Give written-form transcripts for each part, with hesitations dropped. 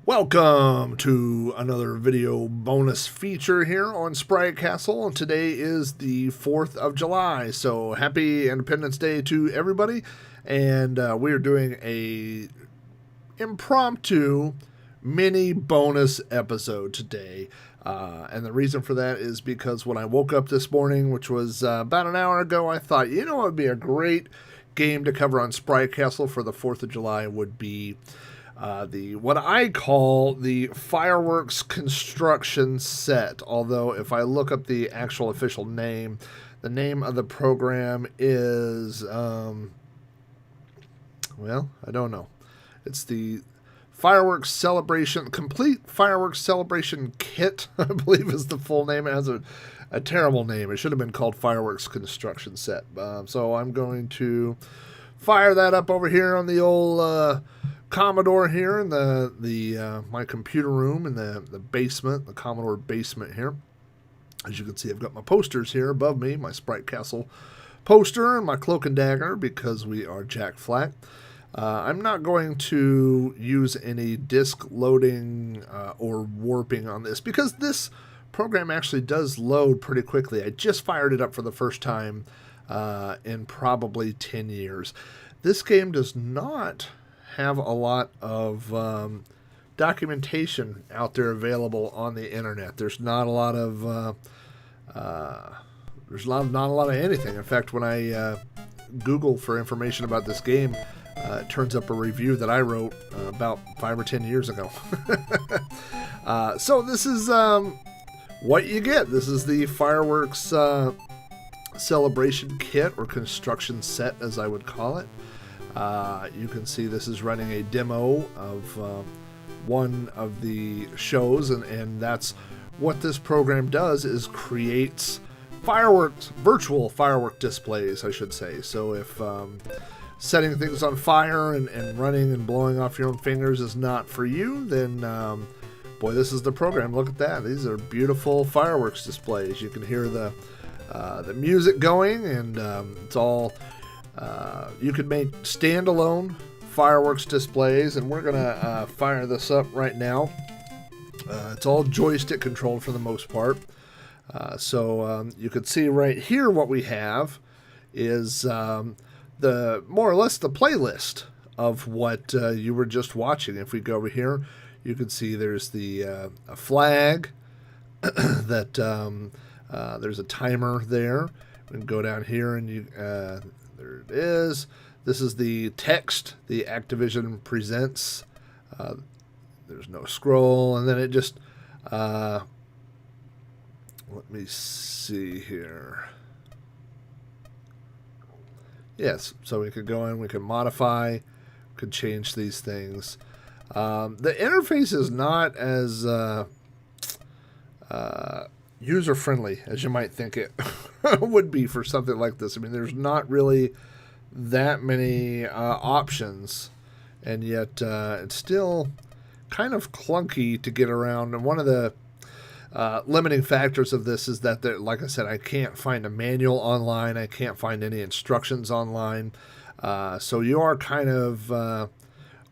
Welcome to another video bonus feature here on Sprite Castle. Today is the 4th of July, so happy Independence Day to everybody. And we're doing a impromptu mini bonus episode today. And the reason for that is because when I woke up this morning, which was about an hour ago, I thought, you know, it would be a great game to cover on Sprite Castle for the 4th of July would be the what I call the fireworks construction set. Although if I look up the actual official name, the name of the program is well, I don't know. It's the fireworks celebration, complete fireworks celebration kit, I believe is the full name. It has a terrible name. It should have been called fireworks construction set. So I'm going to fire that up over here on the old Commodore here in the my computer room in the basement, the Commodore basement here. As you can see, I've got my posters here above me, my Sprite Castle poster and my Cloak and Dagger because we are Jack Flack. I'm not going to use any disk loading or warping on this because this program actually does load pretty quickly. I just fired it up for the first time in probably 10 years. This game does not have a lot of documentation out there available on the internet. There's not a lot of not a lot of anything. In fact, when I Google for information about this game, it turns up a review that I wrote about 5 or 10 years ago. So this is what you get. This is the fireworks celebration kit or construction set, as I would call it. You can see this is running a demo of one of the shows, and that's what this program does, is creates fireworks, virtual firework displays, I should say. So if setting things on fire and running and blowing off your own fingers is not for you, then boy, this is the program. Look at that. These are beautiful fireworks displays. You can hear the music going, and it's all you could make standalone fireworks displays, and we're gonna fire this up right now. It's all joystick controlled for the most part. So you can see right here what we have is the more or less the playlist of what you were just watching. If we go over here, you can see there's the a flag that there's a timer there. We can go down here and you there it is. This is the text, the Activision presents. There's no scroll, and then it just let me see here. Yes, so we could go in, we can modify, could change these things. The interface is not as user-friendly as you might think it would be for something like this. I mean, there's not really that many options, and yet it's still kind of clunky to get around. And one of the limiting factors of this is that, like I said, I can't find a manual online. I can't find any instructions online. So you are kind of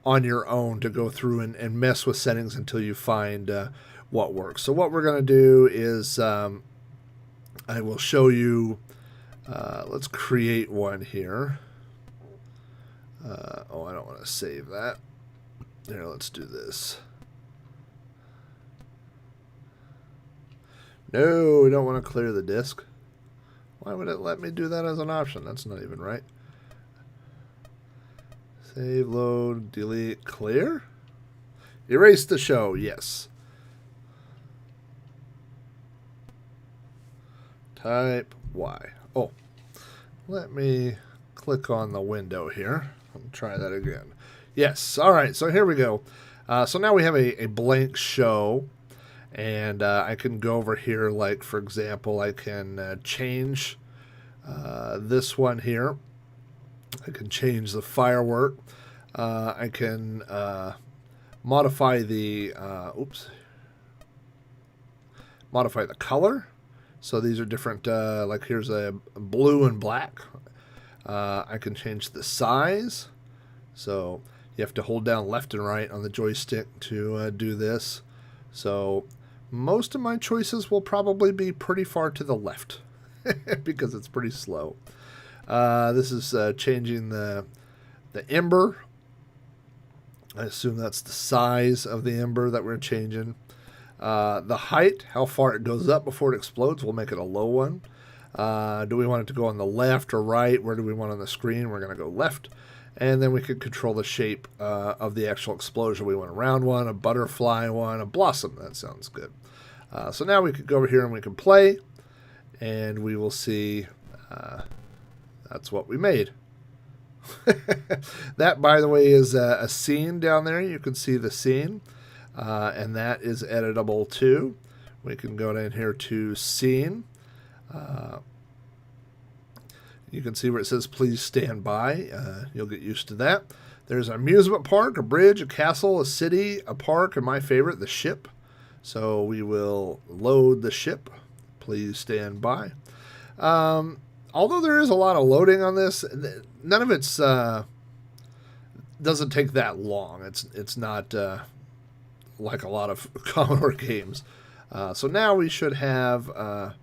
on your own to go through and mess with settings until you find what works. So what we're going to do is I will show you. Let's create one here. Oh, I don't want to save that. There, let's do this. No, we don't want to clear the disk. Why would it let me do that as an option? That's not even right. Save, load, delete, clear. Erase the show, yes. Type Y. Oh, let me click on the window here. I'll try that again. Yes, all right, so here we go. So now we have a blank show. And I can go over here, like, for example, I can change this one here. I can change the firework. I can modify the, modify the color. So these are different, like here's a blue and black. I can change the size. So You have to hold down left and right on the joystick to do this. So most of my choices will probably be pretty far to the left because it's pretty slow. This is changing the ember. I assume that's the size of the ember that we're changing. The height, how far it goes up before it explodes, we'll make it a low one. Do we want it to go on the left or right? Where do we want on the screen? We're going to go left. And then we can control the shape of the actual explosion. We want a round one, a butterfly one, a blossom. That sounds good. So now we can go over here and we can play. And we will see that's what we made. That, by the way, is a scene down there. You can see the scene. And that is editable too. We can go down here to scene. You can see where it says please stand by. You'll get used to that. There's an amusement park, a bridge, a castle, a city, a park, and my favorite, the ship. So we will load the ship. Please stand by. Although there is a lot of loading on this, none of it's doesn't take that long. It's not like a lot of Commodore games. So now we should have our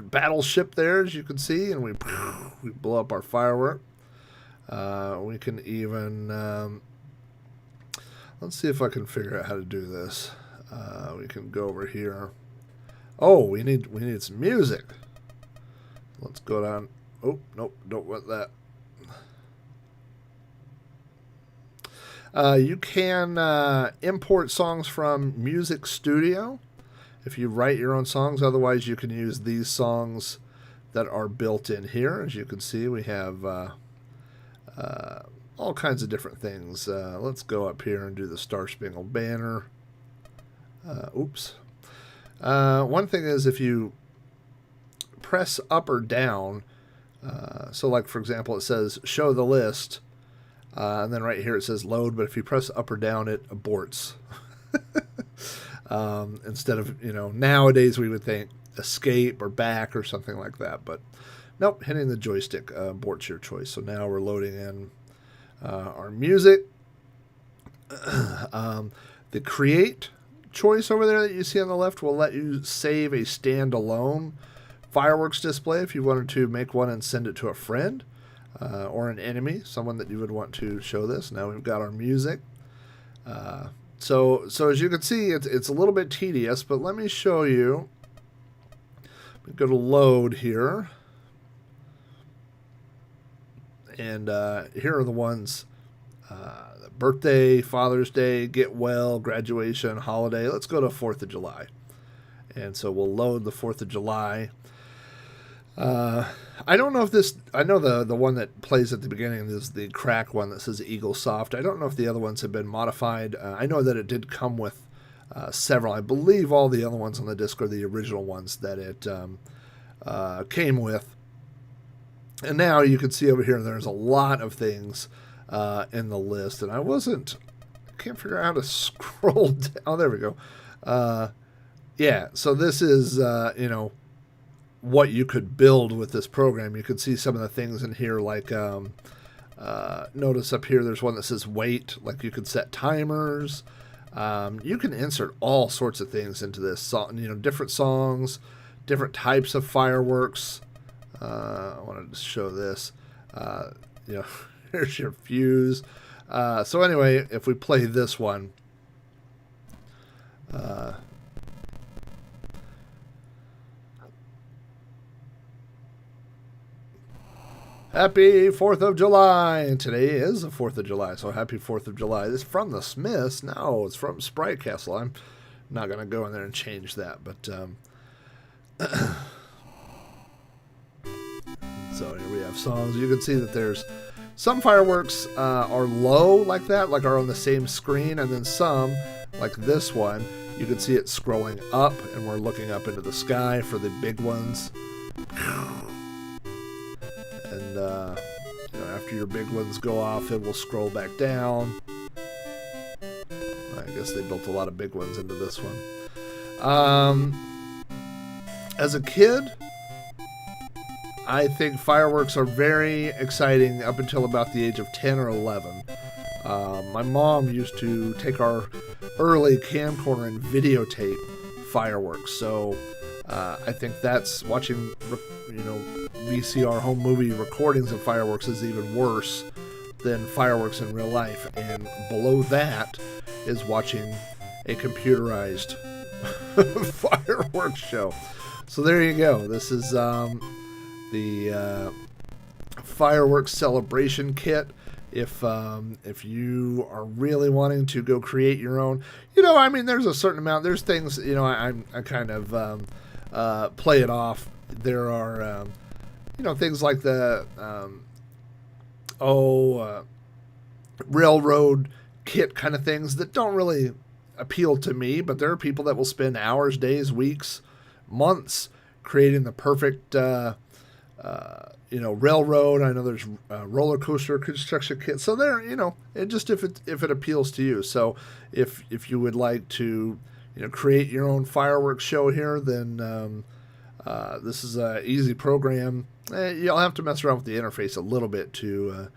battleship there, as you can see, and we blow up our firework. We can even let's see if I can figure out how to do this. We can go over here. Oh, we need some music. Let's go down. Oh, nope, don't want that. You can import songs from Music Studio if you write your own songs. Otherwise, you can use these songs that are built in here. As you can see, we have all kinds of different things. Let's go up here and do the Star Spangled Banner. Oops. One thing is if you press up or down, so like for example it says show the list, and then right here it says load, but if you press up or down it aborts. Instead of, nowadays we would think escape or back or something like that, but nope, hitting the joystick aborts your choice. So now we're loading in our music. The create choice over there that you see on the left will let you save a standalone fireworks display if you wanted to make one and send it to a friend or an enemy, someone that you would want to show this. Now we've got our music. So as you can see, it's a little bit tedious, but let me show you. We go to load here. And here are the ones, birthday, Father's Day, get well, graduation, holiday. Let's go to 4th of July. And so we'll load the 4th of July. I don't know if this, I know the one that plays at the beginning is the crack one that says Eagle Soft. I don't know if the other ones have been modified. I know that it did come with several. I believe all the other ones on the disc are the original ones that it came with. And now you can see over here there's a lot of things in the list. And I can't figure out how to scroll down. Oh, there we go. Yeah, so this is, what you could build with this program. You could see some of the things in here, like notice up here there's one that says wait, like you could set timers. You can insert all sorts of things into this song, different songs, different types of fireworks. I wanted to show this. Here's your fuse. So anyway, if we play this one, happy 4th of July, and today is the 4th of July, so happy 4th of July. This is from the Smiths. No, it's from Sprite Castle. I'm not going to go in there and change that, but so here we have songs. You can see that there's some fireworks are low like that, like are on the same screen, and then some, like this one, you can see it scrolling up, and we're looking up into the sky for the big ones. And after your big ones go off, it will scroll back down. I guess they built a lot of big ones into this one. As a kid, I think fireworks are very exciting up until about the age of 10 or 11. My mom used to take our early camcorder and videotape fireworks. So I think that's watching, VCR home movie recordings of fireworks is even worse than fireworks in real life. And below that is watching a computerized fireworks show. So there you go. This is the fireworks celebration kit. If you are really wanting to go create your own, there's a certain amount. There's things, I kind of play it off. There are, things like the railroad kit kind of things that don't really appeal to me, but there are people that will spend hours, days, weeks, months creating the perfect railroad. I know there's roller coaster construction kits. So there, it just if it appeals to you. So if you would like to create your own fireworks show here, then this is an easy program. You'll have to mess around with the interface a little bit to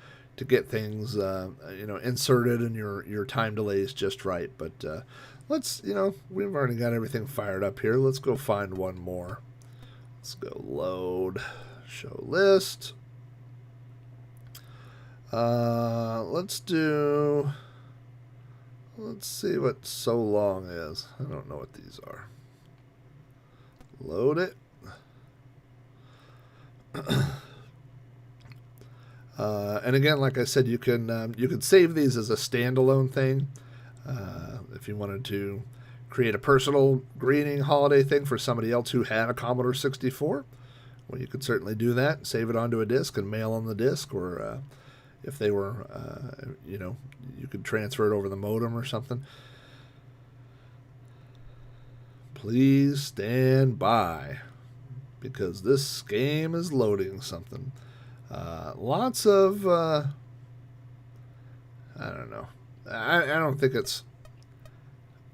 get things inserted and your time delays just right. But let's we've already got everything fired up here. Let's go find one more. Let's go load show list. Let's see what so long is. I don't know what these are. Load it. And again, like I said, you can save these as a standalone thing. If you wanted to create a personal greeting holiday thing for somebody else who had a Commodore 64, well, you could certainly do that. Save it onto a disk and mail on the disk, or if they were, you could transfer it over the modem or something. Please stand by, because this game is loading something. Lots of, I don't know. I don't think it's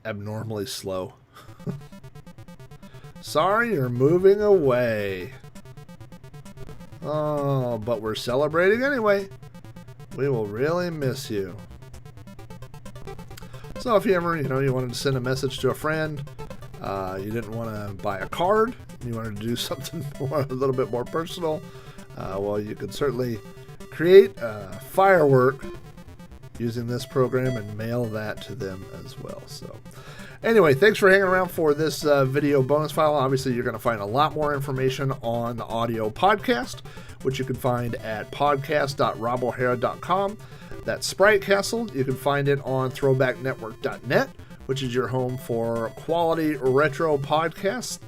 abnormally slow. Sorry, you're moving away. Oh, but we're celebrating anyway. We will really miss you. So if you ever, you wanted to send a message to a friend, you didn't want to buy a card, you wanted to do something a little bit more personal, well, you could certainly create a firework using this program and mail that to them as well. So anyway, thanks for hanging around for this video bonus file. Obviously, you're going to find a lot more information on the audio podcast, which you can find at podcast.robohara.com. That's Sprite Castle. You can find it on throwbacknetwork.net, which is your home for quality retro podcasts.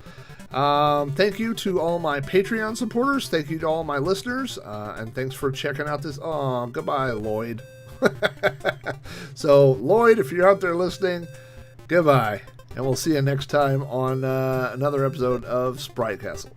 Thank you to all my Patreon supporters. Thank you to all my listeners. And thanks for checking out this. Oh, goodbye, Lloyd. So, Lloyd, if you're out there listening, goodbye. And we'll see you next time on another episode of Sprite Castle.